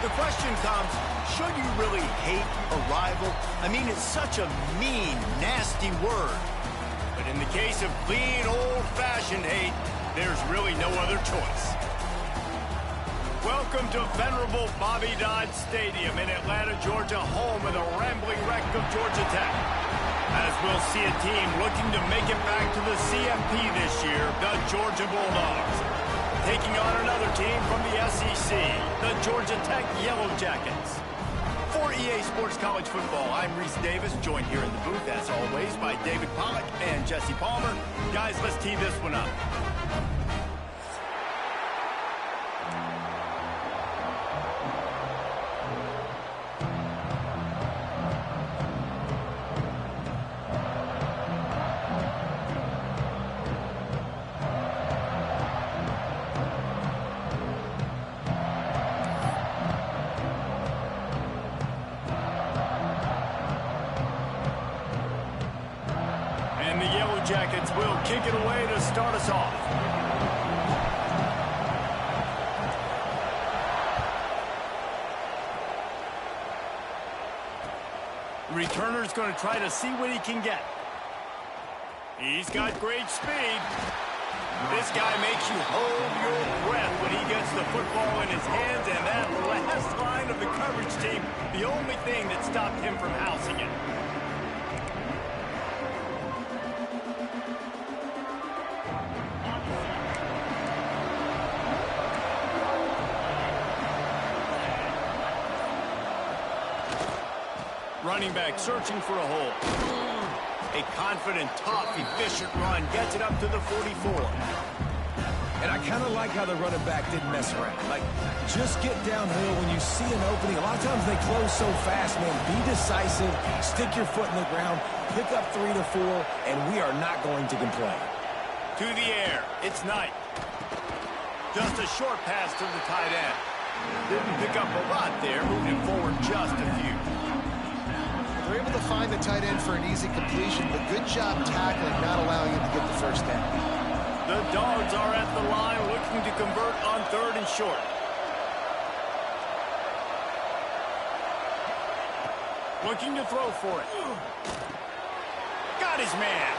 The question comes, should you really hate a rival? I mean, it's such a mean, nasty word. But in the case of clean, old-fashioned hate, there's really no other choice. Welcome to venerable Bobby Dodd Stadium in Atlanta, Georgia, home of the rambling wreck of Georgia Tech. As we'll see a team looking to make it back to the CMP this year, the Georgia Bulldogs. Taking on another team from the SEC, the Georgia Tech Yellow Jackets. For EA Sports College Football, I'm Reese Davis, joined here in the booth, as always, by David Pollack and Jesse Palmer. Guys, let's tee this one up. And the Yellow Jackets will kick it away to start us off. The returner's going to try to see what he can get. He's got great speed. This guy makes you hold your breath when he gets the football in his hands, and that last line of the coverage team, the only thing that stopped him from housing it. Running back searching for a hole. A confident, tough, efficient run gets it up to the 44. And I kind of like how the running back didn't mess around. Like, just get downhill when you see an opening. A lot of times they close so fast, man. Be decisive, stick your foot in the ground, pick up 3 to 4, and we are not going to complain. To the air, it's Knight. Just a short pass to the tight end. Didn't pick up a lot there, moving forward just a few. They're able to find the tight end for an easy completion, but good job tackling, not allowing him to get the first down. The Dogs are at the line looking to convert on 3rd and short. Looking to throw for it. Got his man.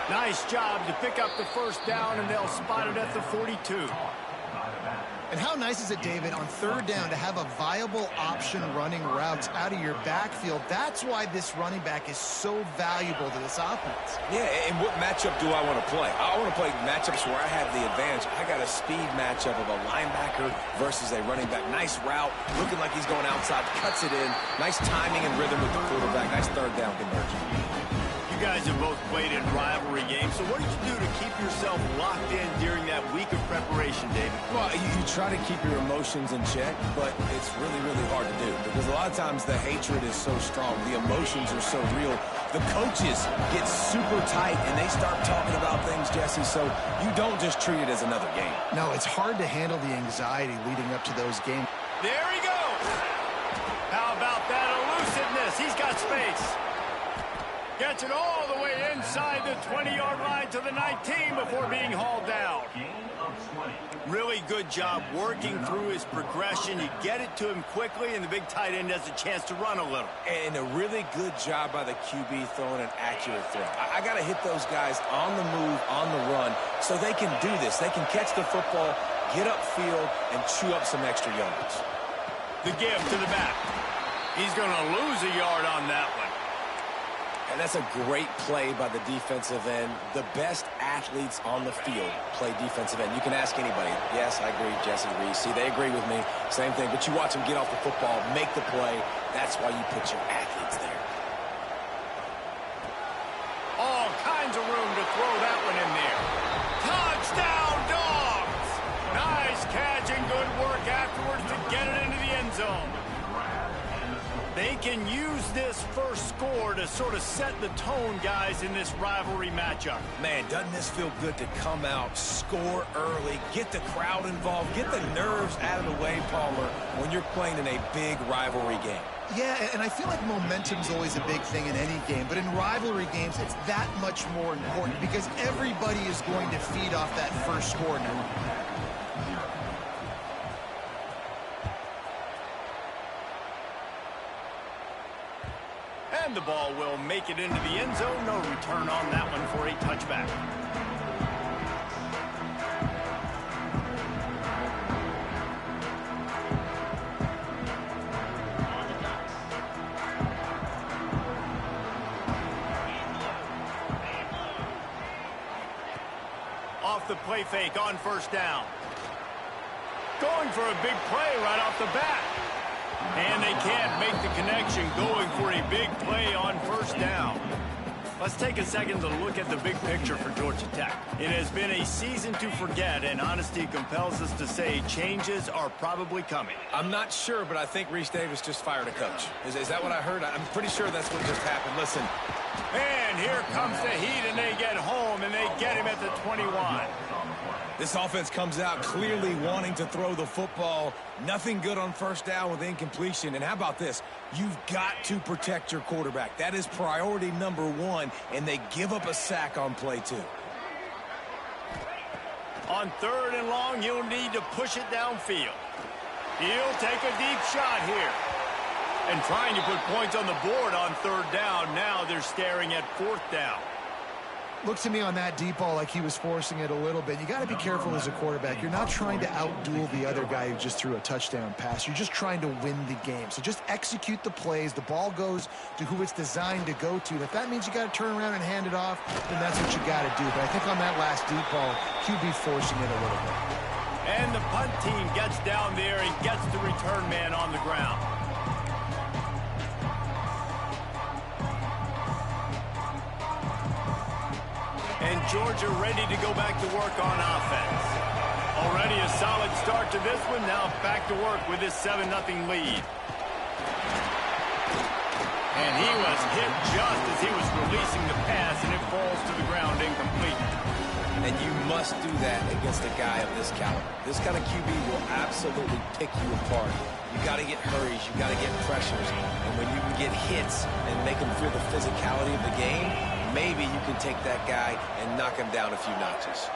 Nice job to pick up the first down, and they'll spot it at the 42. And how nice is it, David, on 3rd down to have a viable option running routes out of your backfield? That's why this running back is so valuable to this offense. Yeah, and what matchup do I want to play? I want to play matchups where I have the advantage. I got a speed matchup of a linebacker versus a running back. Nice route, looking like he's going outside, cuts it in. Nice timing and rhythm with the quarterback. Nice 3rd down conversion. You guys have both played in rivalry games, so what did you do to keep yourself locked in during that week of preparation, David? Well, you try to keep your emotions in check, but it's really, really hard to do because a lot of times the hatred is so strong. The emotions are so real. The coaches get super tight, and they start talking about things, Jesse, so you don't just treat it as another game. No, it's hard to handle the anxiety leading up to those games. There he goes. How about that elusiveness? He's got space. Gets it all the way inside the 20-yard line to the 19 before being hauled down. Really good job working through his progression. You get it to him quickly, and the big tight end has a chance to run a little. And a really good job by the QB throwing an accurate throw. I got to hit those guys on the move, on the run, so they can do this. They can catch the football, get upfield, and chew up some extra yards. The give to the back. He's going to lose a yard on that one. And that's a great play by the defensive end. The best athletes on the field play defensive end. You can ask anybody. Yes, I agree, Jesse, Reese. See, they agree with me. Same thing. But you watch them get off the football, make the play. That's why you put your athletes there. All kinds of room to throw that one in there. Touchdown, Dogs! Nice catch and good work afterwards to get it into the end zone. They can use this first score to sort of set the tone, guys, in this rivalry matchup. Man, doesn't this feel good to come out, score early, get the crowd involved, get the nerves out of the way, Palmer, when you're playing in a big rivalry game? Yeah, and I feel like momentum's always a big thing in any game, but in rivalry games, it's that much more important because everybody is going to feed off that first score now. And the ball will make it into the end zone. No return on that one for a touchback. Off the play fake on first down. Going for a big play right off the bat. And they can't make the connection, going for a big play on first down. Let's take a second to look at the big picture for Georgia Tech. It has been a season to forget, and honesty compels us to say changes are probably coming. I'm not sure, but I think Reese Davis just fired a coach. Is that what I heard? I'm pretty sure that's what just happened. Listen. And here comes the heat, and they get home, and they get him at the 21. This offense comes out clearly wanting to throw the football. Nothing good on first down with incompletion. And how about this? You've got to protect your quarterback. That is priority number one, and they give up a sack on play two. On third and long, you'll need to push it downfield. He'll take a deep shot here. And trying to put points on the board on third down. Now they're staring at fourth down. Looks to me on that deep ball like he was forcing it a little bit. You got to be careful as a quarterback. You're not trying to outduel the other guy who just threw a touchdown pass. You're just trying to win the game. So just execute the plays. The ball goes to who it's designed to go to. If that means you got to turn around and hand it off, then that's what you got to do. But I think on that last deep ball, QB forcing it a little bit. And the punt team gets down there and gets the return man on the ground. And Georgia ready to go back to work on offense. Already a solid start to this one. Now back to work with this 7-0 lead. And he was hit just as he was releasing the pass, and it falls to the ground incomplete. And you must do that against a guy of this caliber. This kind of QB will absolutely pick you apart. You got to get hurries. You got to get pressures. And when you can get hits and make him feel the physicality of the game, maybe you can take that guy and knock him down a few notches.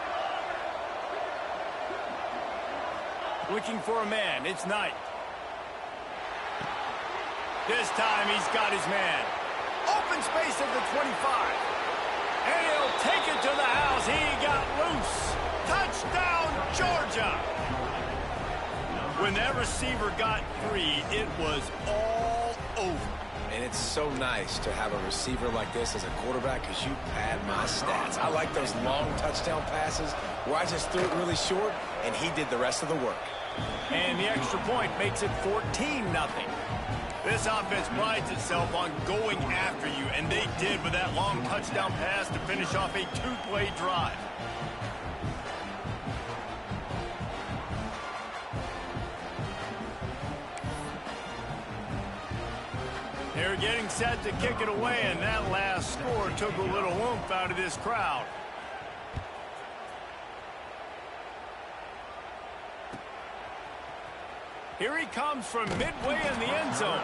Looking for a man. It's Knight. This time he's got his man. Open space at the 25. And he'll take it to the house. He got loose. Touchdown, Georgia. When that receiver got free, it was all over. And it's so nice to have a receiver like this as a quarterback because you pad my stats. I like those long touchdown passes where I just threw it really short, and he did the rest of the work. And the extra point makes it 14-0. This offense prides itself on going after you, and they did with that long touchdown pass to finish off a two-play drive. They're getting set to kick it away, and that last score took a little oomph out of this crowd. Here he comes from midway in the end zone.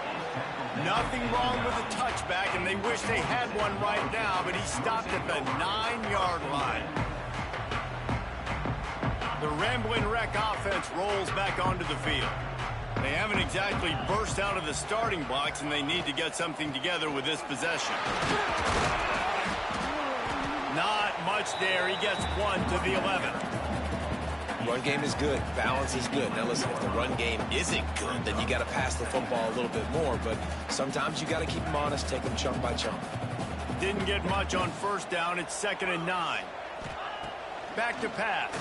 Nothing wrong with the touchback, and they wish they had one right now, but he stopped at the 9-yard line. The Rambling Wreck offense rolls back onto the field. They haven't exactly burst out of the starting blocks, and they need to get something together with this possession. Not much there. He gets one to the 11. Run game is good. Balance is good. Now listen, if the run game isn't good, then you got to pass the football a little bit more. But sometimes you got to keep them honest, take them chunk by chunk. Didn't get much on first down. It's 2nd and 9. Back to pass.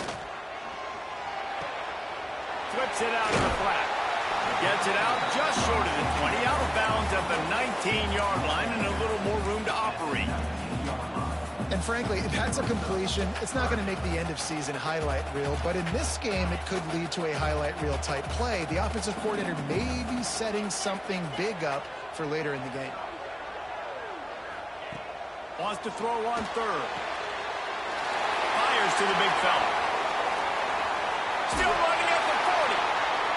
Flips it out of the flat. Gets it out just short of the 20. Out of bounds at the 19-yard line, and a little more room to operate. And frankly, if that's a completion, it's not going to make the end-of-season highlight reel. But in this game, it could lead to a highlight reel type play. The offensive coordinator may be setting something big up for later in the game. Wants to throw on third. Fires to the big fella. Still running at the 40.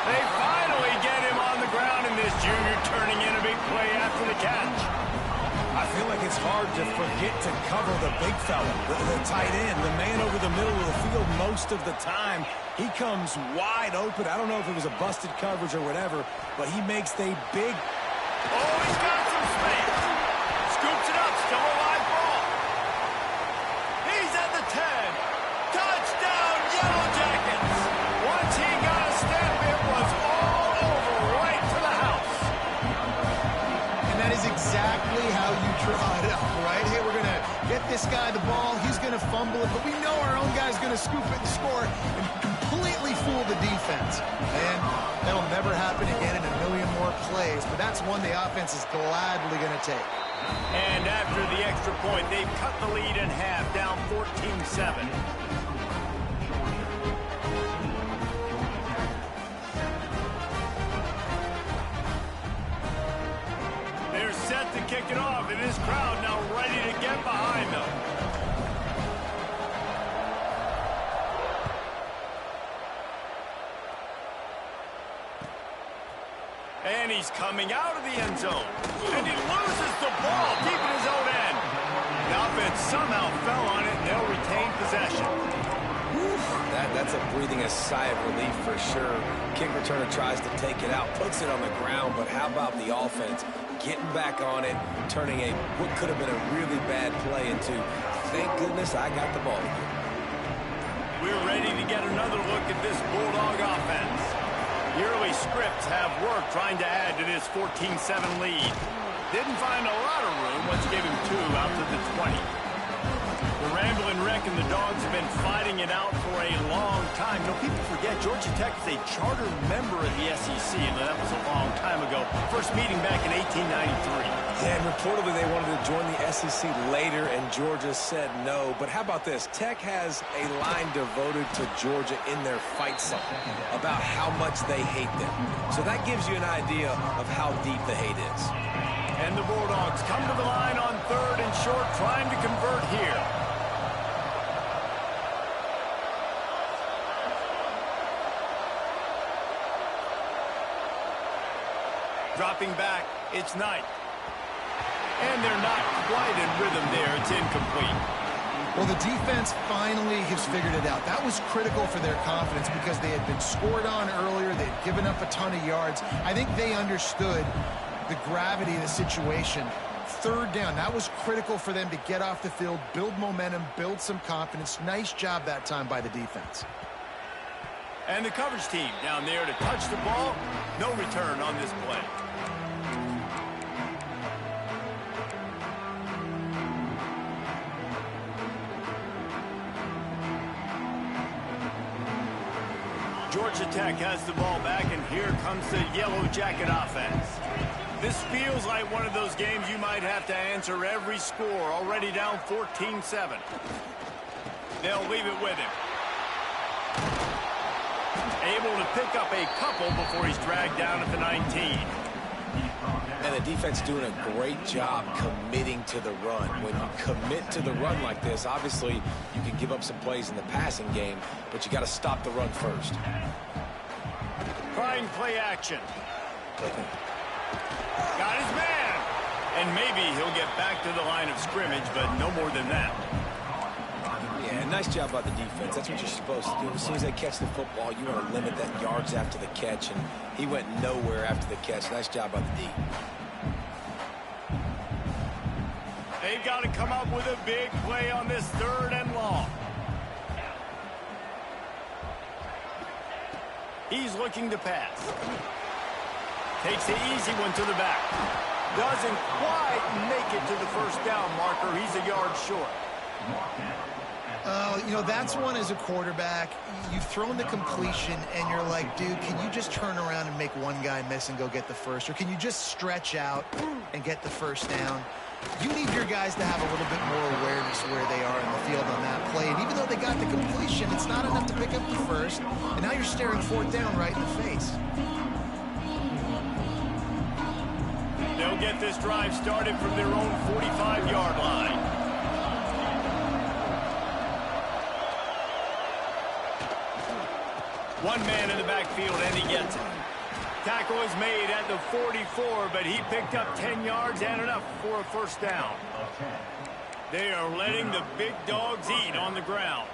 They finally get him on the ground, and this junior turning in a big play after the catch. I feel like it's hard to forget to cover the big fella, the tight end, the man over the middle of the field most of the time. He comes wide open. I don't know if it was a busted coverage or whatever, but he makes the big... Oh, he's got some space. this guy the ball, he's going to fumble it, but we know our own guy's going to scoop it and score and completely fool the defense. And that'll never happen again in a million more plays, but that's one the offense is gladly going to take. And after the extra point, they've cut the lead in half, down 14-7. They're set to kick it off, and this crowd now ready to get behind them. And he's coming out of the end zone. And he loses the ball deep in his own end. The offense somehow fell on it, and they'll retain possession. That's a breathing a sigh of relief for sure. Kick returner tries to take it out, puts it on the ground, but how about the offense getting back on it, turning what could have been a really bad play into, thank goodness I got the ball again. We're ready to get another look at this Bulldog offense. The early scripts have worked trying to add to this 14-7 lead. Didn't find a lot of room once he gave him 2 out to the 20. The Ramblin' Wreck and the Dogs have been fighting it out for a long time. You know, people forget Georgia Tech is a charter member of the SEC, and that was a long time ago. First meeting back in 1893. Yeah, and reportedly they wanted to join the SEC later, and Georgia said no. But how about this? Tech has a line devoted to Georgia in their fight song about how much they hate them. So that gives you an idea of how deep the hate is. And the Bulldogs come to the line on 3rd and short, trying to convert here. Dropping back, it's Knight. And they're not quite in rhythm there. It's incomplete. Well, the defense finally has figured it out. That was critical for their confidence because they had been scored on earlier. They had given up a ton of yards. I think they understood the gravity of the situation. 3rd down, that was critical for them to get off the field, build momentum, build some confidence. Nice job that time by the defense. And the coverage team down there to touch the ball. No return on this play. Georgia Tech has the ball back, and here comes the Yellow Jacket offense. This feels like one of those games you might have to answer every score, already down 14-7. They'll leave it with him. Able to pick up a couple before he's dragged down at the 19. And the defense doing a great job committing to the run. When you commit to the run like this, obviously you can give up some plays in the passing game, but you got to stop the run first. Trying play action. Got his man. And maybe he'll get back to the line of scrimmage, but no more than that. Yeah, nice job by the defense. That's what you're supposed to do. As soon as they catch the football, you want to limit that yards after the catch, and he went nowhere after the catch. Nice job by the D. They've got to come up with a big play on this 3rd and long. He's looking to pass. Takes the easy one to the back. Doesn't quite make it to the 1st down marker. He's a yard short. You know, that's one as a quarterback. You've thrown the completion, and you're like, dude, can you just turn around and make one guy miss and go get the first? Or can you just stretch out and get the 1st down? You need your guys to have a little bit more awareness where they are in the field on that play. And even though they got the completion, it's not enough to pick up the 1st. And now you're staring 4th down right in the face. They'll get this drive started from their own 45-yard line. One man in the backfield, and he gets it. Tackle is made at the 44, but he picked up 10 yards and enough for a 1st down. They are letting the big dogs eat on the ground.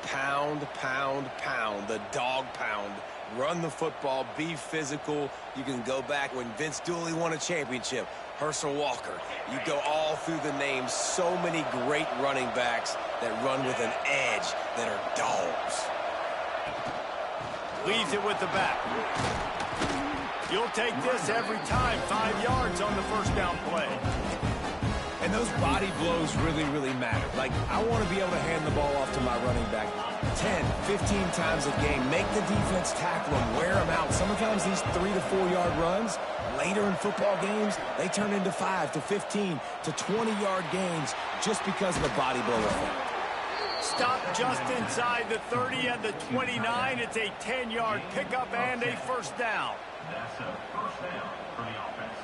Pound, pound, pound. The dog pound. Run the football. Be physical. You can go back when Vince Dooley won a championship. Herschel Walker. You go all through the names. So many great running backs that run with an edge that are dogs. Leaves it with the back. You'll take this every time. 5 yards on the 1st down play. And those body blows really, really matter. Like, I want to be able to hand the ball off to my running back 10, 15 times a game. Make the defense tackle them, wear them out. Sometimes these 3 to 4 yard runs, later in football games, they turn into 5 to 15 to 20-yard gains just because of the body blow effect. Stop just inside the 30 at the 29. It's a 10-yard pickup and a first down. That's a first down for the offense.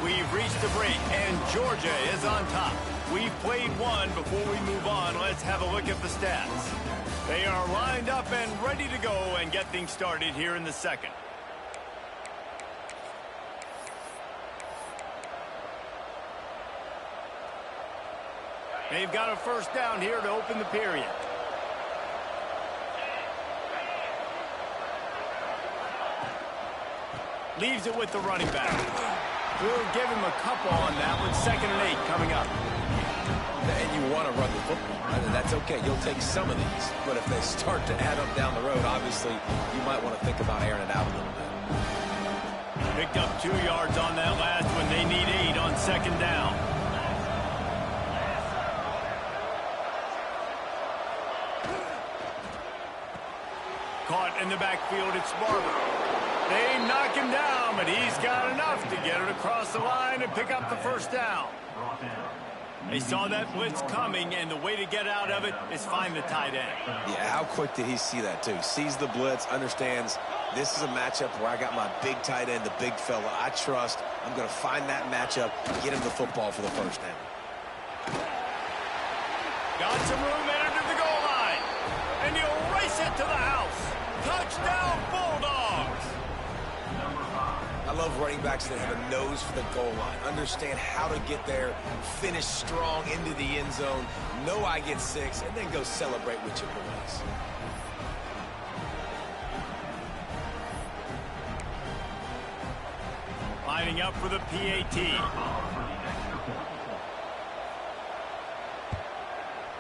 We've reached the break, and Georgia is on top. We've played one. Before we move on, let's have a look at the stats. They are lined up and ready to go and get things started here in the second. They've got a first down here to open the period. Leaves it with the running back. We'll give him a couple on that with 2nd and 8 coming up. And you want to run the football. That's okay. You'll take some of these. But if they start to add up down the road, obviously, you might want to think about airing it out a little bit. Picked up 2 yards on that last one. They need 8 on 2nd down. Caught in the backfield, it's Barber. They knock him down, but he's got enough to get it across the line and pick up the first down. They saw that blitz coming, and the way to get out of it is find the tight end. Yeah, how quick did he see that, too? Sees the blitz, understands this is a matchup where I got my big tight end, the big fella I trust. I'm going to find that matchup, get him the football for the first down. Got some room entered to the goal line, and he'll race it to the house. Touchdown, Bulldogs! I love running backs that have a nose for the goal line, understand how to get there, finish strong into the end zone, know I get 6, and then go celebrate with your boys. Lining up for the PAT.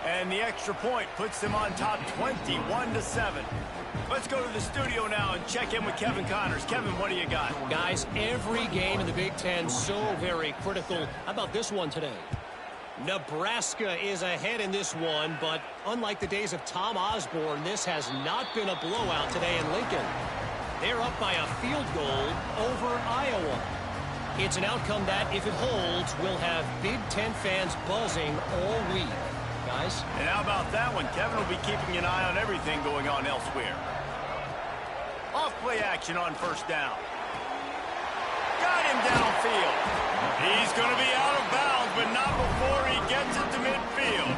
And the extra point puts them on top 21-7. Let's go to the studio now and check in with Kevin Connors. Kevin, what do you got? Guys, every game in the Big Ten so very critical. How about this one today? Nebraska is ahead in this one, but unlike the days of Tom Osborne, this has not been a blowout today in Lincoln. They're up by a field goal over Iowa. It's an outcome that, if it holds, will have Big Ten fans buzzing all week. Guys? And how about that one? Kevin will be keeping an eye on everything going on elsewhere. Off-play action on first down. Got him downfield. He's going to be out of bounds, but not before he gets it to midfield.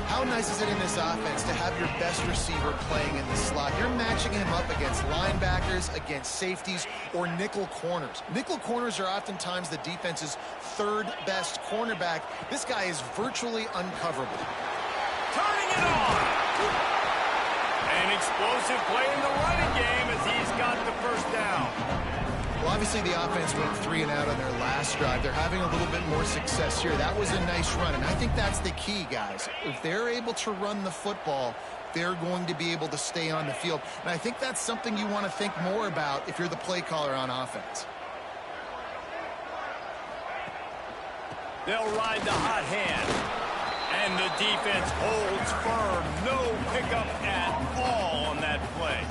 How nice is it in this offense to have your best receiver playing in the slot? You're matching him up against linebackers, against safeties, or nickel corners. Nickel corners are oftentimes the defense's 3rd best cornerback. This guy is virtually uncoverable. Turning it on. An explosive play in the running game as he's got the first down. Well, obviously the offense went 3 and out on their last drive. They're having a little bit more success here. That was a nice run, and I think that's the key, guys. If they're able to run the football, they're going to be able to stay on the field. And I think that's something you want to think more about if you're the play caller on offense. They'll ride the hot hand. And the defense holds firm. No pickup at all on that play.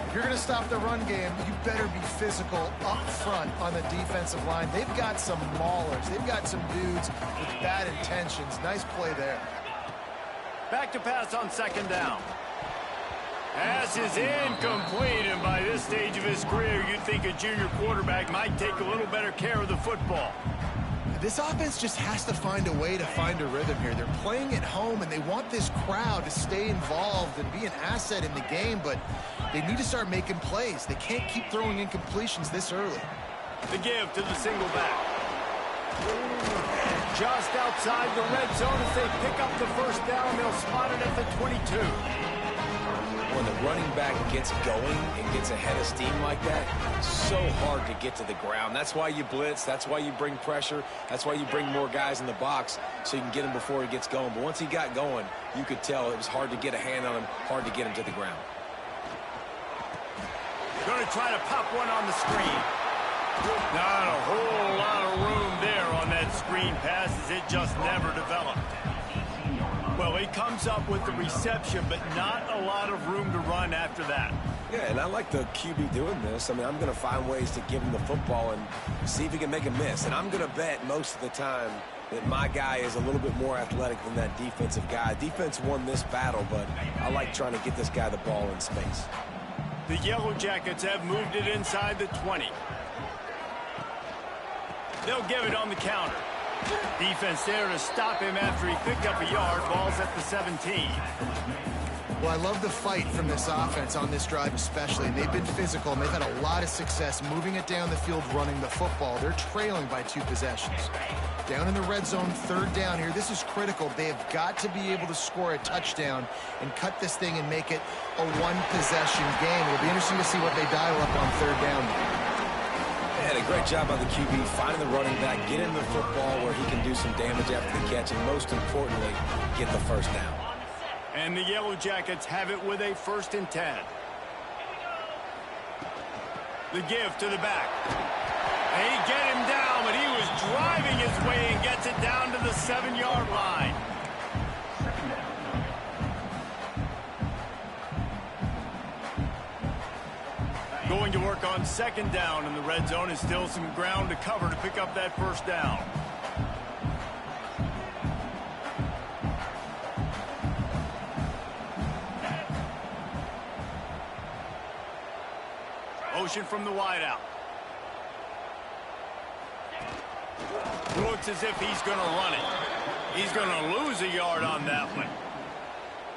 If you're going to stop the run game, you better be physical up front on the defensive line. They've got some maulers. They've got some dudes with bad intentions. Nice play there. Back to pass on 2nd down. Pass is incomplete, and by this stage of his career, you'd think a junior quarterback might take a little better care of the football. This offense just has to find a way to find a rhythm here. They're playing at home, and they want this crowd to stay involved and be an asset in the game, but they need to start making plays. They can't keep throwing incompletions this early. The give to the single back. Just outside the red zone as they pick up the first down. They'll spot it at the 22. When the running back gets going and gets ahead of steam like that, it's so hard to get to the ground. That's why you blitz. That's why you bring pressure. That's why you bring more guys in the box so you can get him before he gets going. But once he got going, you could tell it was hard to get a hand on him, hard to get him to the ground. Going to try to pop one on the screen. Not a whole lot of room there on that screen pass as it just never developed. Well, he comes up with the reception, but not a lot of room to run after that. Yeah, and I like the QB doing this. I mean, I'm going to find ways to give him the football and see if he can make a miss. And I'm going to bet most of the time that my guy is a little bit more athletic than that defensive guy. Defense won this battle, but I like trying to get this guy the ball in space. The Yellow Jackets have moved it inside the 20. They'll give it on the counter. Defense there to stop him after he picked up a yard. Ball's at the 17. Well, I love the fight from this offense on this drive especially. They've been physical, and they've had a lot of success moving it down the field, running the football. They're trailing by 2 possessions. Down in the red zone, 3rd down here. This is critical. They have got to be able to score a touchdown and cut this thing and make it a 1-possession game. It'll be interesting to see what they dial up on 3rd down. A great job by the QB, finding the running back, get him the football where he can do some damage after the catch, and most importantly, get the 1st down. And the Yellow Jackets have it with a 1st and 10. The give to the back. They get him down, but he was driving his way and gets it down to the 7-yard line. Going to work on 2nd down in the red zone, and still some ground to cover to pick up that 1st down. Motion from the wideout. Looks as if he's going to run it. He's going to lose a yard on that one.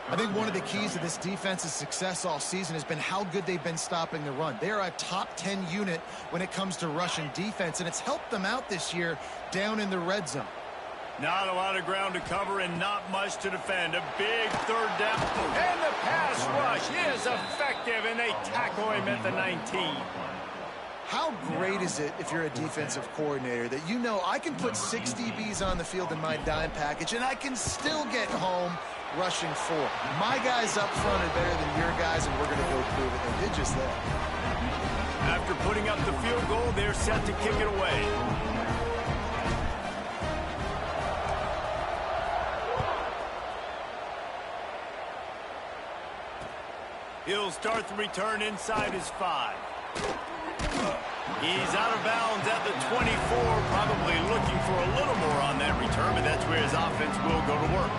I think one of the keys to this defense's success all season has been how good they've been stopping the run. They're a top 10 unit when it comes to rushing defense, and it's helped them out this year down in the red zone. Not a lot of ground to cover and not much to defend. A big 3rd down. And the pass rush is effective, and they tackle him at the 19. How great is it if you're a defensive coordinator that you know I can put 6 DBs on the field in my dime package and I can still get home rushing 4. My guys up front are better than your guys, and we're going to go prove it. They did just that. After putting up the field goal, they're set to kick it away. He'll start the return inside his 5. He's out of bounds at the 24, probably looking for a little more on that return, but that's where his offense will go to work.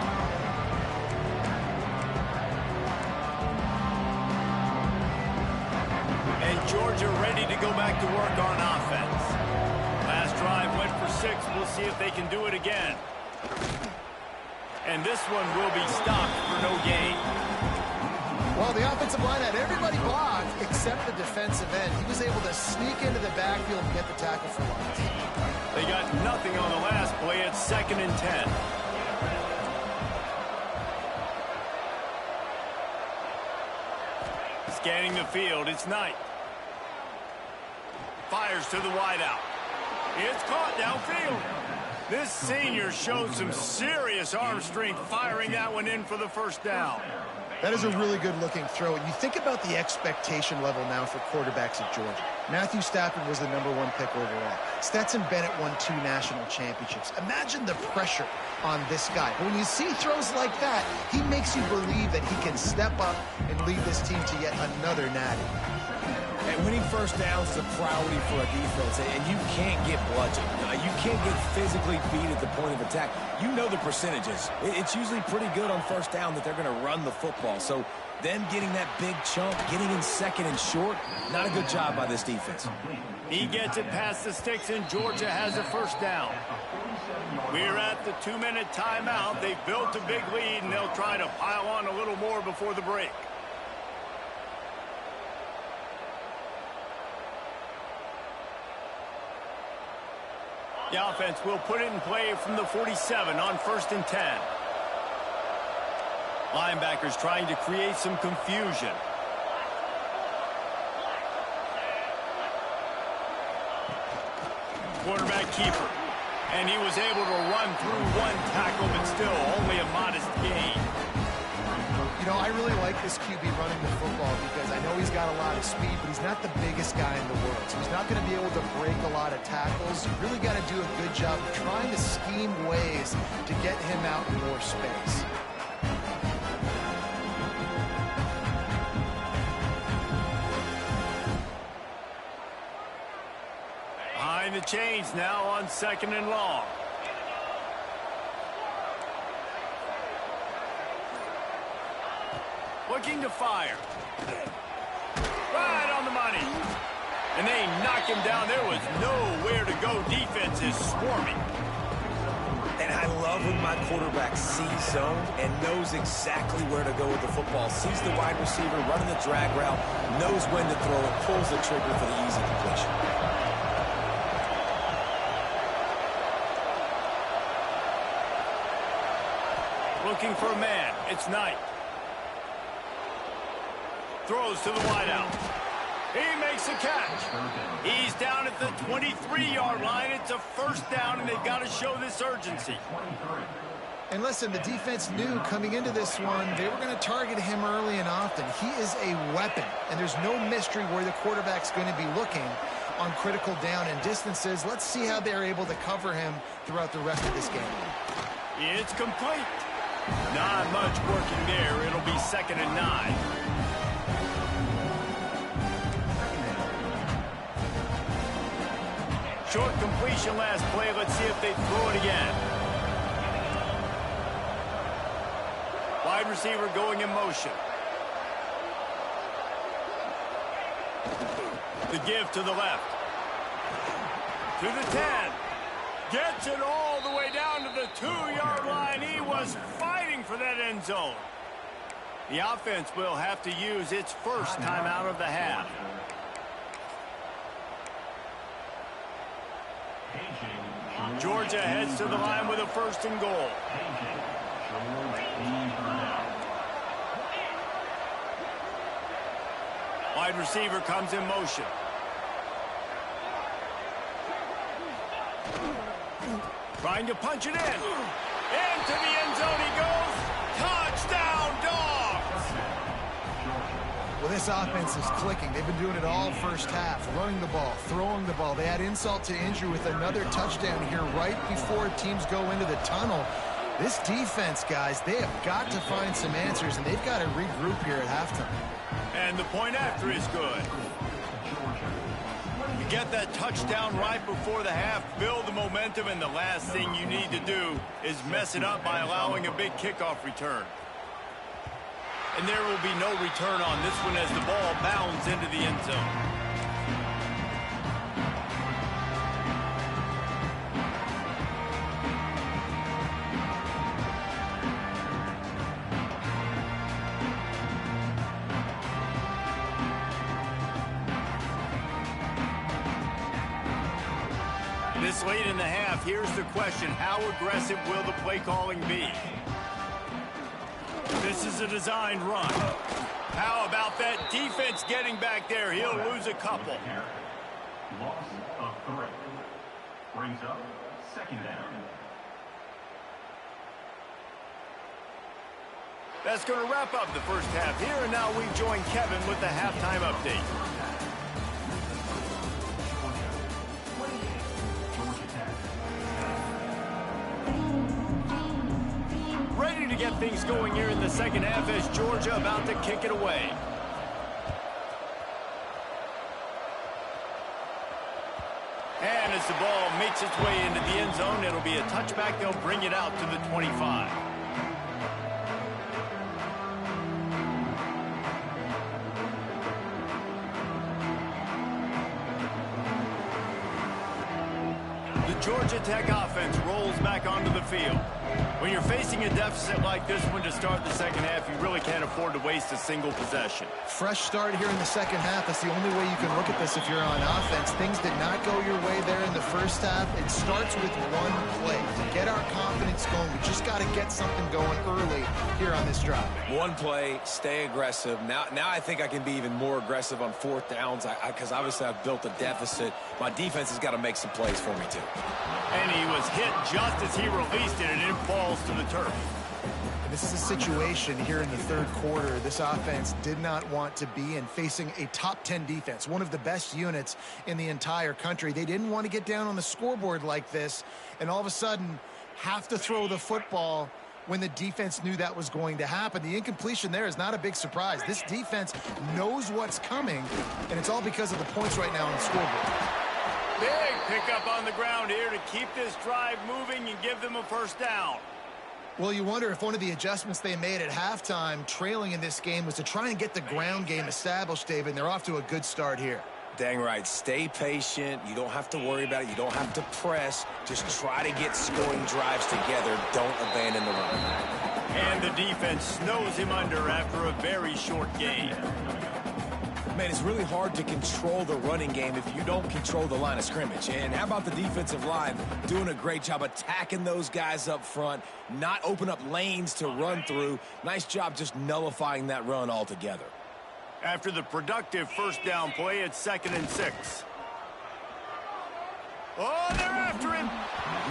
And Georgia ready to go back to work on offense. Last drive went for 6. We'll see if they can do it again. And this one will be stopped for no gain. Well, the offensive line had everybody blocked except the defensive end. He was able to sneak into the backfield and get the tackle for loss. They got nothing on the last play. It's 2nd and 10. Scanning the field, it's Knight. Fires to the wideout. It's caught downfield. This senior showed some serious arm strength firing that one in for the 1st down. That is a really good-looking throw. And you think about the expectation level now for quarterbacks at Georgia. Matthew Stafford was the #1 pick overall. Stetson Bennett won 2 national championships. Imagine the pressure on this guy. But when you see throws like that, he makes you believe that he can step up and lead this team to yet another natty. And winning 1st downs is a priority for a defense, and you can't get bludgeoned. You can't get physically beat at the point of attack. You know the percentages. It's usually pretty good on 1st down that they're going to run the football. So them getting that big chunk, getting in 2nd and short, not a good job by this defense. He gets it past the sticks, and Georgia has a 1st down. We're at the 2-minute timeout. They've built a big lead, and they'll try to pile on a little more before the break. The offense will put it in play from the 47 on 1st and 10. Linebackers trying to create some confusion. Quarterback keeper. And he was able to run through 1 tackle, but still only a modest gain. You know, I really like this QB running the football because I know he's got a lot of speed, but he's not the biggest guy in the world. So he's not going to be able to break a lot of tackles. You really got to do a good job of trying to scheme ways to get him out in more space. Behind the chains now on 2nd and long. Looking to fire. Right on the money. And they knock him down. There was nowhere to go. Defense is swarming. And I love when my quarterback sees zone and knows exactly where to go with the football. Sees the wide receiver running the drag route, knows when to throw it, pulls the trigger for the easy completion. Looking for a man. It's Knight. Throws to the wideout. He makes a catch. He's down at the 23-yard line. It's a first down, and they've got to show this urgency. And listen, the defense knew coming into this one, they were going to target him early and often. He is a weapon, and there's no mystery where the quarterback's going to be looking on critical down and distances. Let's see how they're able to cover him throughout the rest of this game. It's complete. Not much working there. It'll be 2nd and 9. Short completion last play. Let's see if they throw it again. Wide receiver going in motion. The give to the left. To the 10. Gets it all the way down to the 2-yard line. He was fighting for that end zone. The offense will have to use its first time out of the half. Georgia heads to the line with a 1st and goal. Wide receiver comes in motion. Trying to punch it in. Into the end zone he goes. Touchdown, Dogs! Well, this offense is clicking. They've been doing it all first half. Running the ball, throwing the ball. They add insult to injury with another touchdown here right before teams go into the tunnel. This defense, guys, they have got to find some answers, and they've got to regroup here at halftime. And the point after is good. You get that touchdown right before the half, build the momentum, and the last thing you need to do is mess it up by allowing a big kickoff return. And there will be no return on this one as the ball bounds into the end zone. This late in the half, here's the question. How aggressive will the play calling be? This is a designed run. How about that defense getting back there? He'll lose a couple. Loss of 3. Brings up 2nd down. That's going to wrap up the first half here, and now we join Kevin with the halftime update. Ready to get things going here in the second half as Georgia about to kick it away. And as the ball makes its way into the end zone, it'll be a touchback. They'll bring it out to the 25. The Georgia Tech offense rolls back onto the field. When you're facing a deficit like this one to start the second half, you really can't afford to waste a single possession. Fresh start here in the second half. That's the only way you can look at this if you're on offense. Things did not go your way there in the first half. It starts with one play. To get our confidence going, we just got to get something going early here on this drive. One play, stay aggressive. Now I think I can be even more aggressive on 4th downs because obviously I've built a deficit. My defense has got to make some plays for me too. And he was hit just as he released it. It didn't fall falls to the turf. This is a situation here in the third quarter this offense did not want to be in, facing a top 10 defense, one of the best units in the entire country. They didn't want to get down on the scoreboard like this and all of a sudden have to throw the football when the defense knew that was going to happen. The incompletion there is not a big surprise. This defense knows what's coming, and it's all because of the points right now on the scoreboard. Big pickup on the ground here to keep this drive moving and give them a first down. Well, you wonder if one of the adjustments they made at halftime, trailing in this game, was to try and get the ground game established, David, and they're off to a good start here. Dang right. Stay patient. You don't have to worry about it. You don't have to press. Just try to get scoring drives together. Don't abandon the run. And the defense snows him under after a very short game. Man, it's really hard to control the running game if you don't control the line of scrimmage. And how about the defensive line doing a great job attacking those guys up front, not open up lanes to run through. Nice job just nullifying that run altogether. After the productive first down play, it's 2nd and 6. Oh, they're after him.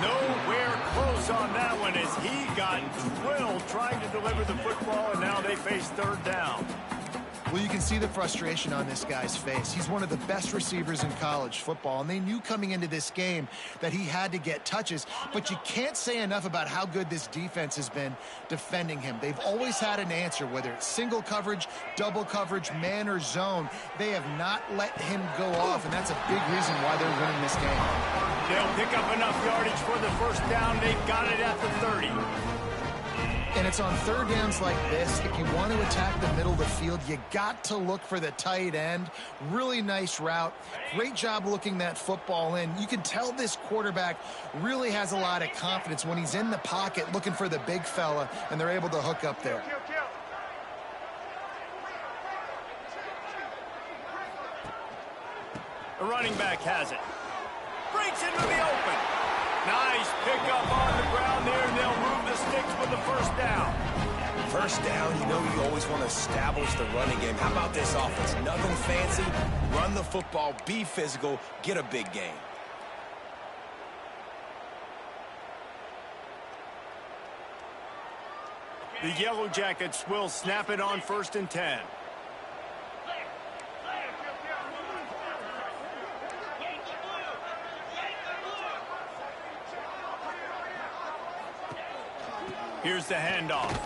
Nowhere close on that one as he got drilled trying to deliver the football, and now they face 3rd down. Well, you can see the frustration on this guy's face. He's one of the best receivers in college football, and they knew coming into this game that he had to get touches, but you can't say enough about how good this defense has been defending him. They've always had an answer, whether it's single coverage, double coverage, man or zone. They have not let him go off, and that's a big reason why they're winning this game. They'll pick up enough yardage for the first down. They've got it at the 30. And it's on 3rd downs like this. If you want to attack the middle of the field, you got to look for the tight end. Really nice route. Great job looking that football in. You can tell this quarterback really has a lot of confidence when he's in the pocket looking for the big fella, and they're able to hook up there. The running back has it. Breaks into the open. Nice pickup on the ground there, and they'll move the sticks with the first down. First down, you know you always want to establish the running game. How about this offense? Nothing fancy. Run the football, be physical, get a big gain. The Yellow Jackets will snap it on 1st and 10. Here's the handoff.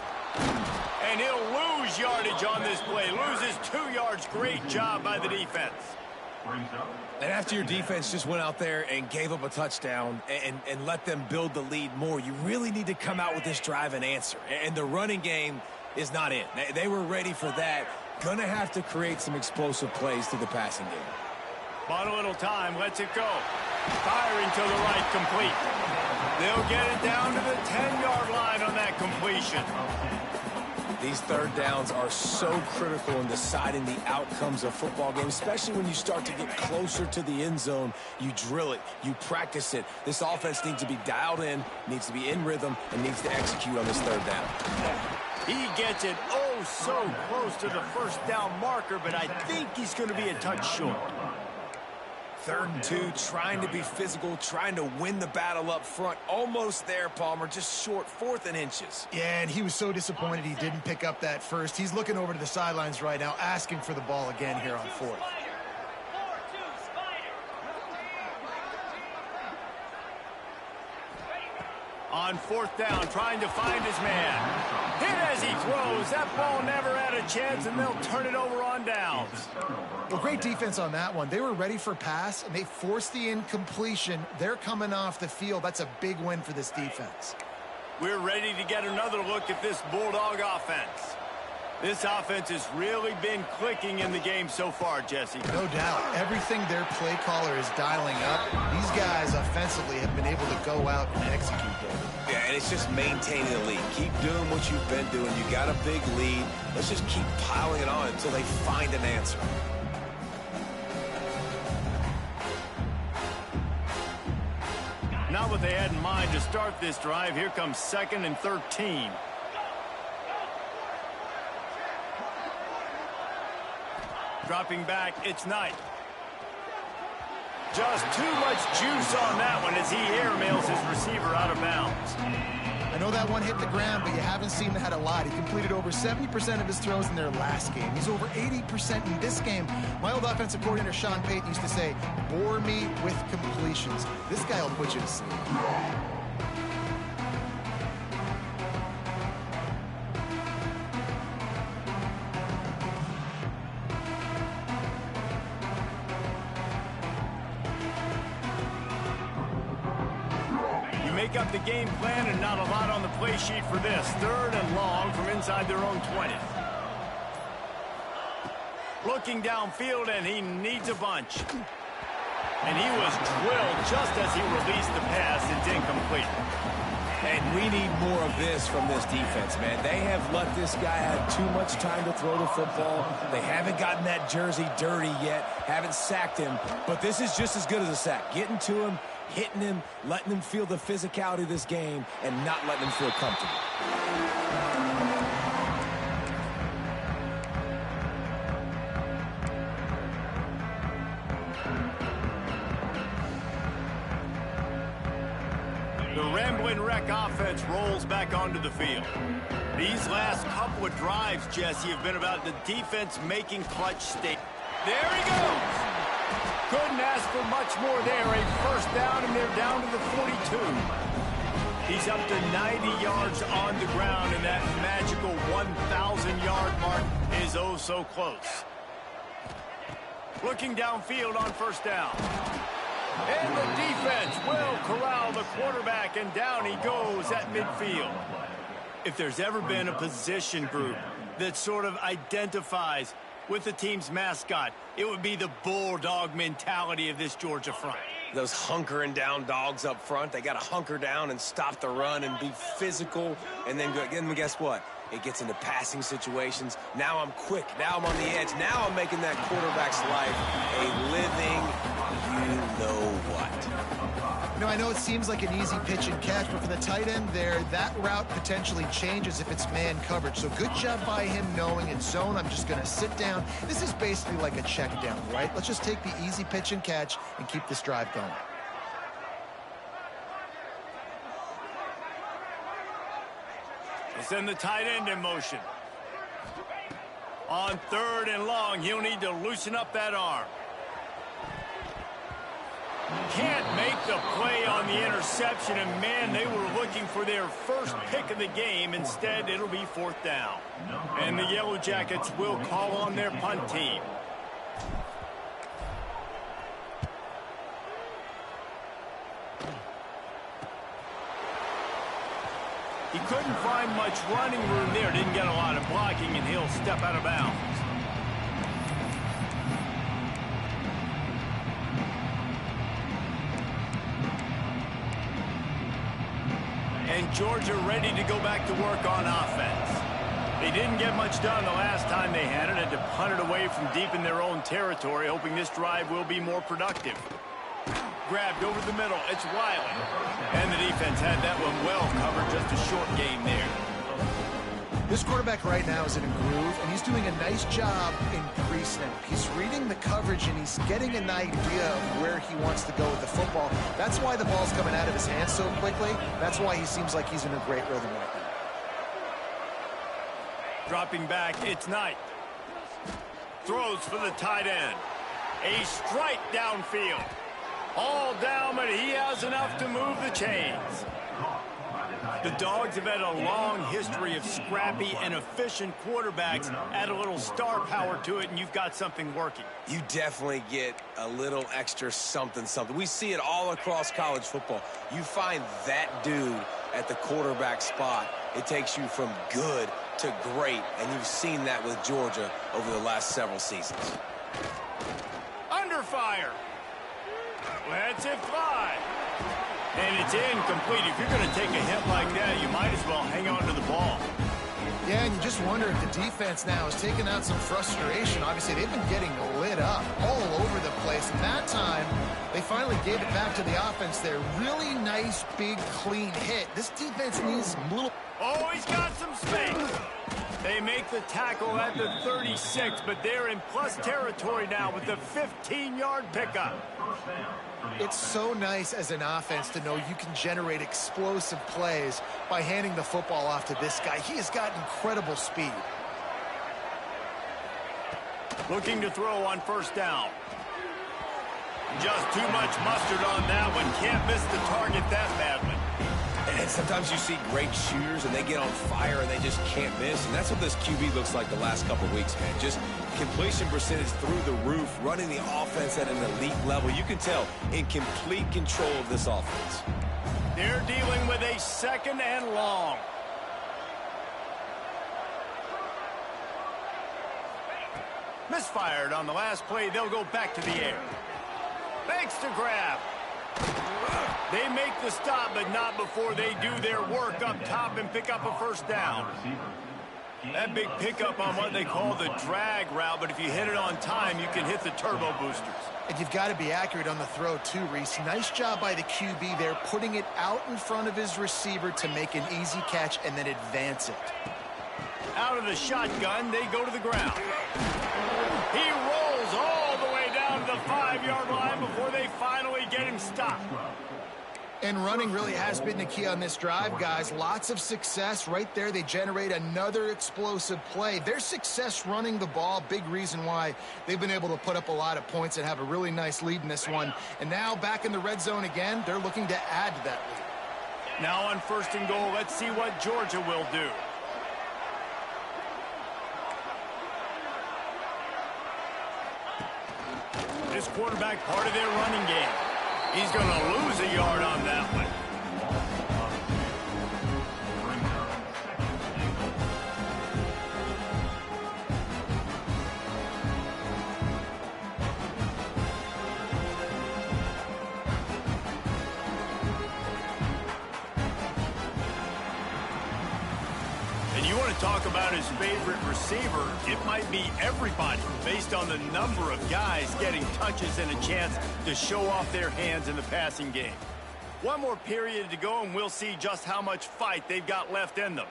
And he'll lose yardage on this play. Loses 2 yards. Great job by the defense. And after your defense just went out there and gave up a touchdown and let them build the lead more, you really need to come out with this drive and answer. And the running game is not in. They were ready for that. Gonna have to create some explosive plays through the passing game. Bought a little time. Lets it go. Firing to the right, complete. They'll get it down to the 10-yard line on that completion. These 3rd downs are so critical in deciding the outcomes of football games, especially when you start to get closer to the end zone. You drill it, you practice it. This offense needs to be dialed in, needs to be in rhythm, and needs to execute on this 3rd down. He gets it oh so close to the first down marker, but I think he's going to be a touch short. 3rd and 2, trying to be physical, trying to win the battle up front. Almost there, Palmer, just short, 4th and inches. Yeah, and he was so disappointed he didn't pick up that first. He's looking over to the sidelines right now, asking for the ball again here on 4th. On 4th down, trying to find his man. Hit as he throws. That ball never had a chance, and they'll turn it over on downs. Well, great defense on that one. They were ready for pass, and they forced the incompletion. They're coming off the field. That's a big win for this defense. We're ready to get another look at this Bulldog offense. This offense has really been clicking in the game so far, Jesse. No doubt. Everything their play caller is dialing up, these guys offensively have been able to go out and execute there. Yeah, and it's just maintaining the lead. Keep doing what you've been doing. You got a big lead. Let's just keep piling it on until they find an answer. Not what they had in mind to start this drive. Here comes 2nd and 13. Dropping back, it's Knight. Just too much juice on that one as he airmails his receiver out of bounds. I know that one hit the ground, but you haven't seen that a lot. He completed over 70% of his throws in their last game. He's over 80% in this game. My old offensive coordinator, Sean Payton, used to say, bore me with completions. This guy will put you to sleep. Make up the game plan and not a lot on the play sheet for this. 3rd and long from inside their own 20. Looking downfield, and he needs a bunch. And he was drilled just as he released the pass. It's incomplete. And we need more of this from this defense, man. They have let this guy have too much time to throw the football. They haven't gotten that jersey dirty yet, haven't sacked him. But this is just as good as a sack. Getting to him, hitting him, letting him feel the physicality of this game, and not letting him feel comfortable. The Rambling Wreck offense rolls back onto the field. These last couple of drives, Jesse, have been about the defense making clutch statements. There he goes! Couldn't ask for much more there. A first down, and they're down to the 42. He's up to 90 yards on the ground, and that magical 1,000-yard mark is oh so close. Looking downfield on first down. And the defense will corral the quarterback, and down he goes at midfield. If there's ever been a position group that sort of identifies with the team's mascot, it would be the bulldog mentality of this Georgia front. Those hunkering down dogs up front, they got to hunker down and stop the run and be physical. And then guess what? It gets into passing situations. Now I'm quick. Now I'm on the edge. Now I'm making that quarterback's life a living you-know-what. You know, I know it seems like an easy pitch and catch, but for the tight end there, that route potentially changes if it's man coverage. So good job by him knowing in zone, I'm just going to sit down. This is basically like a check down, right? Let's just take the easy pitch and catch and keep this drive going. We'll send the tight end in motion. On 3rd and long, he'll need to loosen up that arm. Can't make the play on the interception, and man, they were looking for their first pick of the game. Instead, it'll be 4th down. And the Yellow Jackets will call on their punt team. He couldn't find much running room there, didn't get a lot of blocking, and he'll step out of bounds. And Georgia ready to go back to work on offense. They didn't get much done the last time they had it, had to punt it away from deep in their own territory, hoping this drive will be more productive. Grabbed over the middle, it's Wiley. And the defense had that one well covered, just a short game there. This quarterback right now is in a groove, and he's doing a nice job in pre-snap. He's reading the coverage, and he's getting an idea of where he wants to go with the football. That's why the ball's coming out of his hands so quickly. That's why he seems like he's in a great rhythm right now. Dropping back, it's Knight. Throws for the tight end. A strike downfield. All down, but he has enough to move the chains. The Dogs have had a long history of scrappy and efficient quarterbacks. Add a little star power to it, and you've got something working. You definitely get a little extra something. We see it all across college football. You find that dude at the quarterback spot, it takes you from good to great, and you've seen that with Georgia over the last several seasons. Under fire. Lets it fly. And it's incomplete. If you're going to take a hit like that, you might as well hang on to the ball. Yeah, and you just wonder if the defense now is taking out some frustration. Obviously, they've been getting lit up all over the place. And that time, they finally gave it back to the offense there. Really nice, big, clean hit. This defense needs a little... Oh, he's got some space. They make the tackle at the 36, but they're in plus territory now with the 15-yard pickup. It's so nice as an offense to know you can generate explosive plays by handing the football off to this guy. He has got incredible speed. Looking to throw on first down. Just too much mustard on that one. Can't miss the target that badly. And sometimes you see great shooters, and they get on fire, and they just can't miss. And that's what this QB looks like the last couple of weeks, man. Just completion percentage through the roof, running the offense at an elite level. You can tell in complete control of this offense. They're dealing with a second and long. Misfired on the last play. They'll go back to the air. Thanks to grab. They make the stop, but not before they do their work up top and pick up a first down. That big pickup on what they call the drag route, but if you hit it on time, you can hit the turbo boosters. And you've got to be accurate on the throw too, Reese. Nice job by the QB there, putting it out in front of his receiver to make an easy catch and then advance it. Out of the shotgun, they go to the ground. He rolls all the way down to the 5-yard line before they finally get him stopped. And running really has been the key on this drive, guys. Lots of success right there. They generate another explosive play. Their success running the ball, big reason why they've been able to put up a lot of points and have a really nice lead in this one. And now back in the red zone again, they're looking to add to that lead. Now on first and goal, let's see what Georgia will do. This quarterback part of their running game. He's going to lose a yard on that one. And you want to talk about his favorite receiver, it might be everybody based on the number of guys getting touches and a chance to show off their hands in the passing game. One more period to go and we'll see just how much fight they've got left in them.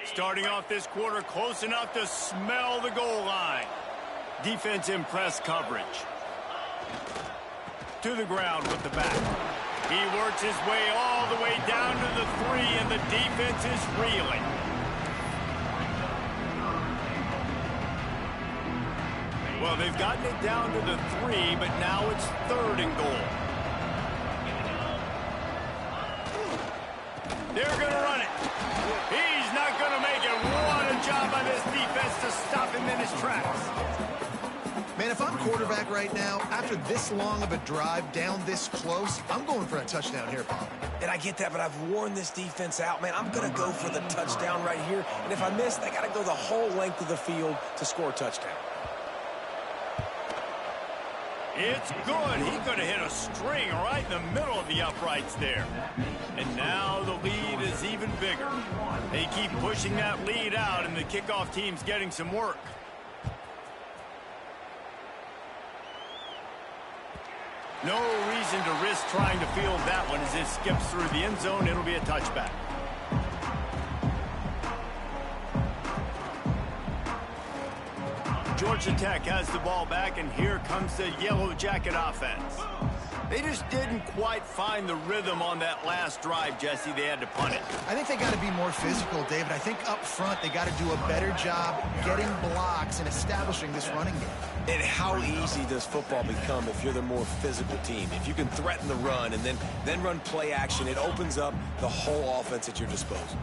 Starting off this quarter close enough to smell the goal line. Defense in press coverage. To the ground with the back. He works his way all the way down to the 3, and the defense is reeling. Well, they've gotten it down to the 3, but now it's 3rd and goal. They're going to run it. He's not going to make it. What a job by this defense to stop him in his tracks. Man, if I'm quarterback right now, after this long of a drive down this close, I'm going for a touchdown here, Paul. And I get that, but I've worn this defense out, man. I'm going to go for the touchdown right here. And if I miss, they got to go the whole length of the field to score a touchdown. It's good. He could have hit a string right in the middle of the uprights there. And now the lead is even bigger. They keep pushing that lead out, and the kickoff team's getting some work. No reason to risk trying to field that one as it skips through the end zone. It'll be a touchback. Georgia Tech has the ball back, and here comes the Yellow Jacket offense. They just didn't quite find the rhythm on that last drive, Jesse. They had to punt it. I think they got to be more physical, David. I think up front they got to do a better job getting blocks and establishing this running game. And how easy does football become if you're the more physical team? If you can threaten the run and then run play action, it opens up the whole offense at your disposal.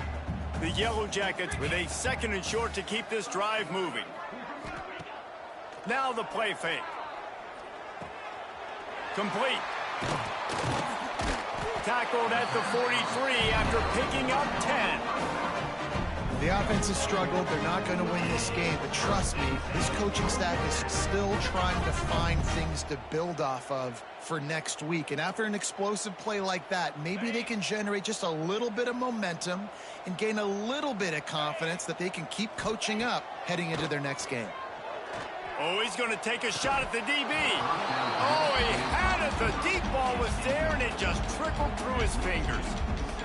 The Yellow Jackets with a 2nd and short to keep this drive moving. Now the play fake. Complete. Tackled at the 43 after picking up 10. The offense has struggled. They're not going to win this game, but trust me, this coaching staff is still trying to find things to build off of for next week. And after an explosive play like that, maybe they can generate just a little bit of momentum and gain a little bit of confidence that they can keep coaching up heading into their next game. Oh, he's going to take a shot at the DB. Oh, he had it. The deep ball was there, and it just trickled through his fingers.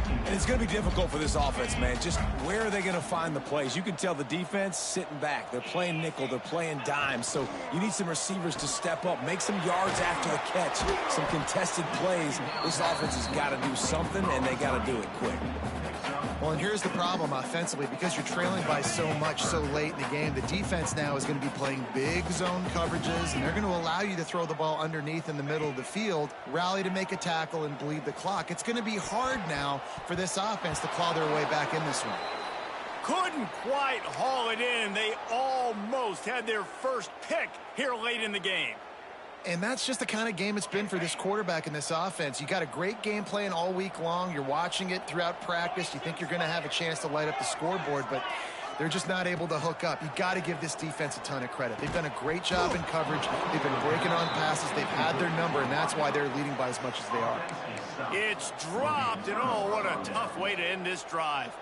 And it's going to be difficult for this offense, man. Just where are they going to find the plays? You can tell the defense sitting back. They're playing nickel. They're playing dime. So you need some receivers to step up, make some yards after the catch, some contested plays. This offense has got to do something, and they got to do it quick. Well, and here's the problem offensively. Because you're trailing by so much so late in the game, the defense now is going to be playing big zone coverages, and they're going to allow you to throw the ball underneath in the middle of the field, rally to make a tackle, and bleed the clock. It's going to be hard now for this offense to claw their way back in this one. Couldn't quite haul it in. They almost had their first pick here late in the game. And that's just the kind of game it's been for this quarterback in this offense. You got a great game plan all week long. You're watching it throughout practice. You think you're going to have a chance to light up the scoreboard, but they're just not able to hook up. You got to give this defense a ton of credit. They've done a great job in coverage. They've been breaking on passes. They've had their number, and that's why they're leading by as much as they are. It's dropped, and oh, what a tough way to end this drive.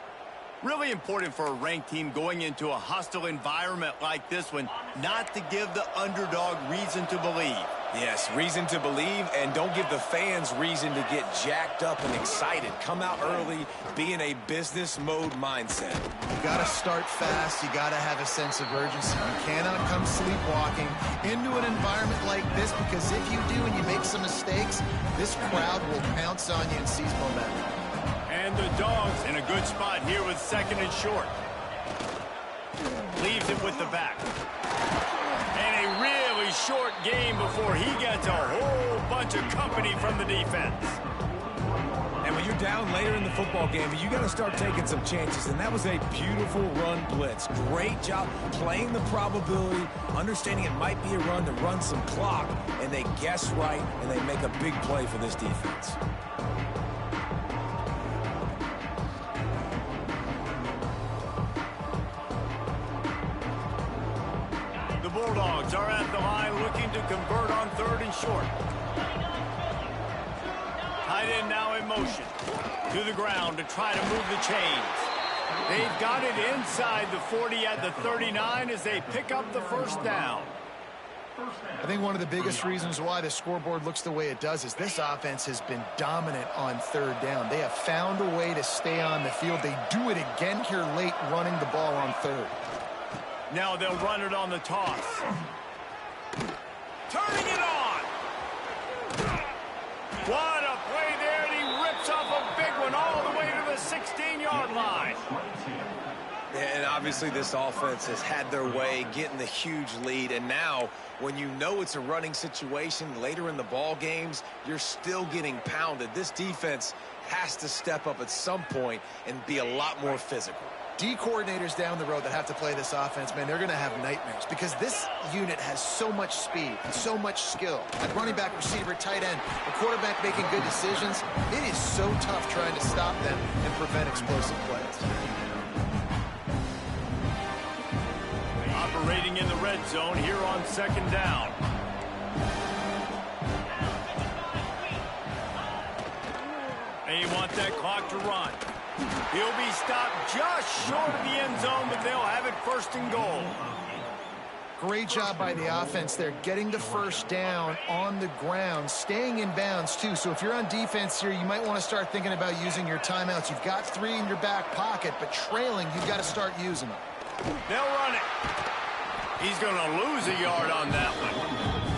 Really important for a ranked team going into a hostile environment like this one, not to give the underdog reason to believe. Yes, reason to believe, and don't give the fans reason to get jacked up and excited. Come out early, be in a business mode mindset. You got to start fast. You got to have a sense of urgency. You cannot come sleepwalking into an environment like this, because if you do and you make some mistakes, this crowd will pounce on you and seize momentum. And the Dogs in a good spot here with second and short. Leaves it with the back. And a really short game before he gets a whole bunch of company from the defense. And when you're down later in the football game, you got to start taking some chances. And that was a beautiful run blitz. Great job playing the probability, understanding it might be a run to run some clock. And they guess right, and they make a big play for this defense. Bulldogs are at the line looking to convert on third and short. Tight end now in motion. To the ground to try to move the chains. They've got it inside the 40 at the 39 as they pick up the first down. I think one of the biggest reasons why the scoreboard looks the way it does is this offense has been dominant on third down. They have found a way to stay on the field. They do it again here late, running the ball on third. Now they'll run it on the toss. Turning it on. What a play there, and he rips off a big one all the way to the 16-yard line. And obviously this offense has had their way getting the huge lead, and now when you know it's a running situation later in the ball games, you're still getting pounded. This defense has to step up at some point and be a lot more physical. D coordinators down the road that have to play this offense, man, they're going to have nightmares because this unit has so much speed and so much skill. At running back, receiver, tight end, the quarterback making good decisions, it is so tough trying to stop them and prevent explosive plays. Operating in the red zone here on second down. They want that clock to run. He'll be stopped just short of the end zone, but they'll have it first and goal. Great job by the offense there, getting the first down on the ground, staying in bounds too. So if you're on defense here, you might want to start thinking about using your timeouts. You've got 3 in your back pocket, but trailing, you've got to start using them. They'll run it. He's going to lose a yard on that one.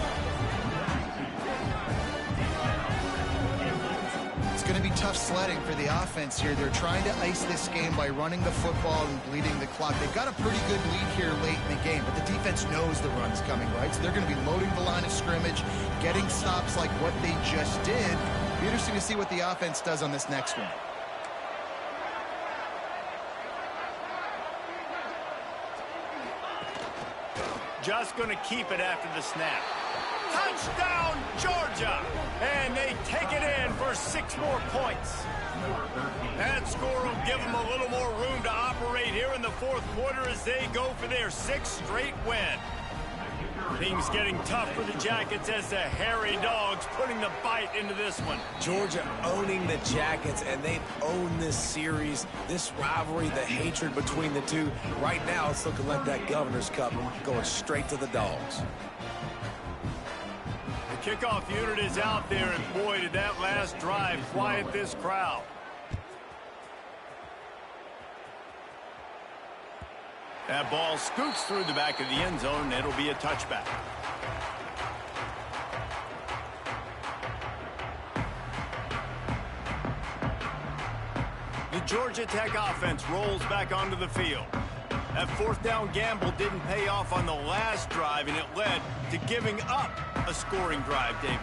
It's going to be tough sledding for the offense here. They're trying to ice this game by running the football and bleeding the clock. They've got a pretty good lead here late in the game, but the defense knows the run's coming, right? So they're going to be loading the line of scrimmage, getting stops like what they just did. It'll be interesting to see what the offense does on this next one. Just going to keep it after the snap. Touchdown, Georgia! And they take it in for 6 more points. That score will give them a little more room to operate here in the fourth quarter as they go for their 6th straight win. Things getting tough for the Jackets as the hairy Dogs putting the bite into this one. Georgia owning the Jackets, and they've owned this series, this rivalry, the hatred between the two. Right now, it's looking like that Governor's Cup going straight to the Dogs. The kickoff unit is out there, and boy, did that last drive quiet this crowd. That ball scoots through the back of the end zone, and it'll be a touchback. The Georgia Tech offense rolls back onto the field. That fourth down gamble didn't pay off on the last drive, and it led to giving up a scoring drive, David.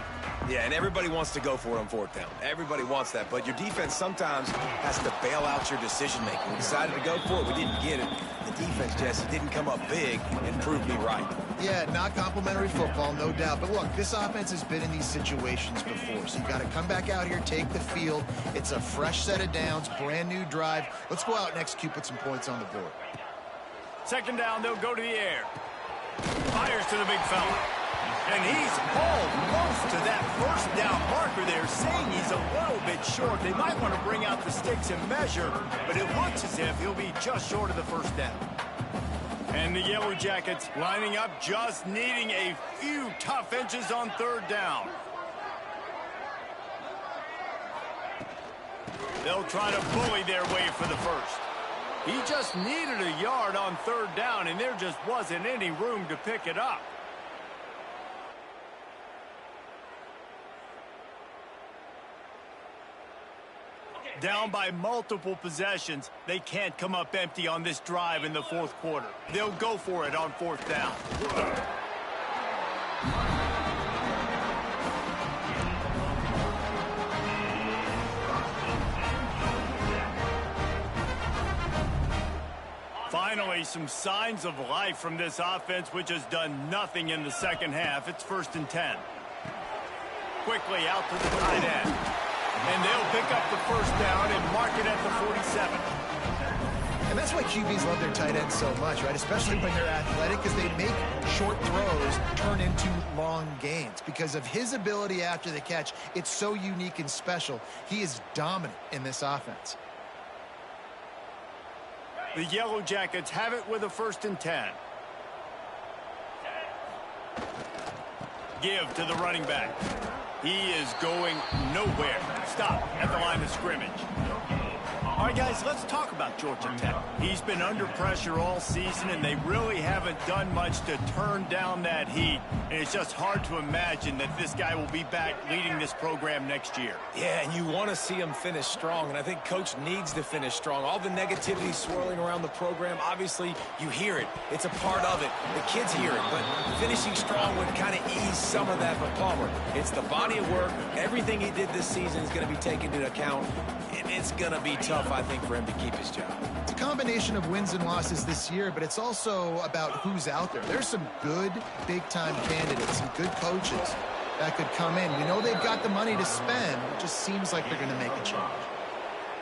Yeah, and everybody wants to go for it on fourth down. Everybody wants that, but your defense sometimes has to bail out your decision-making. We decided to go for it. We didn't get it. The defense, Jesse, didn't come up big and prove me right. Yeah, not complimentary football, no doubt. But look, this offense has been in these situations before, so you got to come back out here, take the field. It's a fresh set of downs, brand new drive. Let's go out and execute, put some points on the board. Second down, they'll go to the air. Fires to the big fella. And he's almost to that first down marker there, saying he's a little bit short. They might want to bring out the sticks and measure, but it looks as if he'll be just short of the first down. And the Yellow Jackets lining up, just needing a few tough inches on third down. They'll try to bully their way for the first. He just needed a yard on third down, and there just wasn't any room to pick it up. Down by multiple possessions, they can't come up empty on this drive in the fourth quarter. They'll go for it on fourth down. Finally, some signs of life from this offense, which has done nothing in the second half. It's 1st and 10. Quickly out to the tight end. And they'll pick up the first down and mark it at the 47. And that's why QBs love their tight ends so much, right? Especially when they're athletic, because they make short throws turn into long gains. Because of his ability after the catch, it's so unique and special. He is dominant in this offense. The Yellow Jackets have it with a 1st and 10. Give to the running back. He is going nowhere. Stop at the line of scrimmage. All right, guys, let's talk about Georgia Tech. He's been under pressure all season, and they really haven't done much to turn down that heat. And it's just hard to imagine that this guy will be back leading this program next year. Yeah, and you want to see him finish strong, and I think Coach needs to finish strong. All the negativity swirling around the program, obviously, you hear it. It's a part of it. The kids hear it, but finishing strong would kind of ease some of that for Palmer. It's the body of work. Everything he did this season is going to be taken into account, and it's going to be tough, I think, for him to keep his job. It's a combination of wins and losses this year, but it's also about who's out there. There's some good big-time candidates, some good coaches that could come in. We know they've got the money to spend. It just seems like they're going to make a change.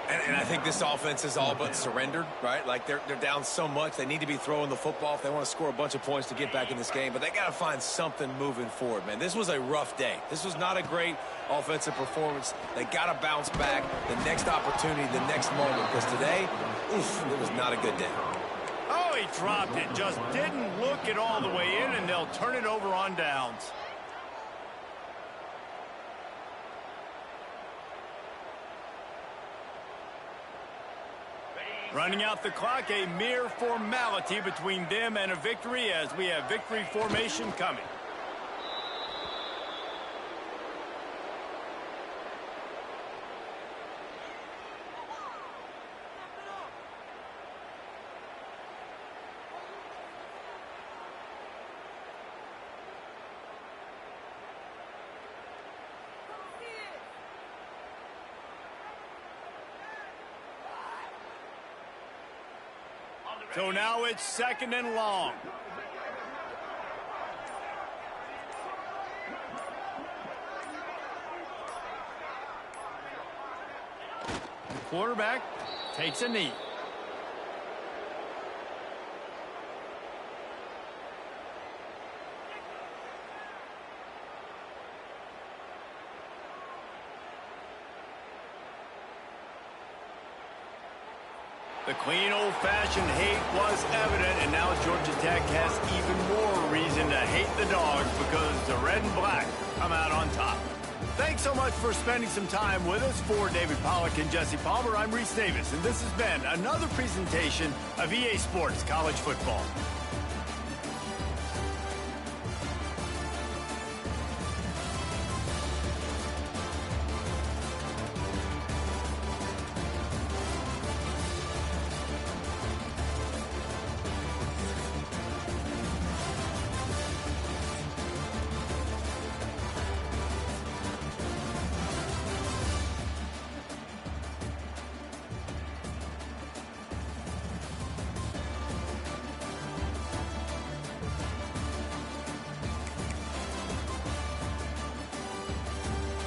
And I think this offense is all but surrendered, right? Like, they're down so much. They need to be throwing the football if they want to score a bunch of points to get back in this game. But they got to find something moving forward, man. This was a rough day. This was not a great offensive performance. They got to bounce back the next opportunity, the next moment. Because today, it was not a good day. Oh, he dropped it. Just didn't look it all the way in, and they'll turn it over on downs. Running out the clock, a mere formality between them and a victory as we have victory formation coming. So now it's 2nd and long. The quarterback takes a knee. The clean, old-fashioned hate was evident, and now Georgia Tech has even more reason to hate the Dogs because the red and black come out on top. Thanks so much for spending some time with us. For David Pollack and Jesse Palmer, I'm Reese Davis, and this has been another presentation of EA Sports College Football.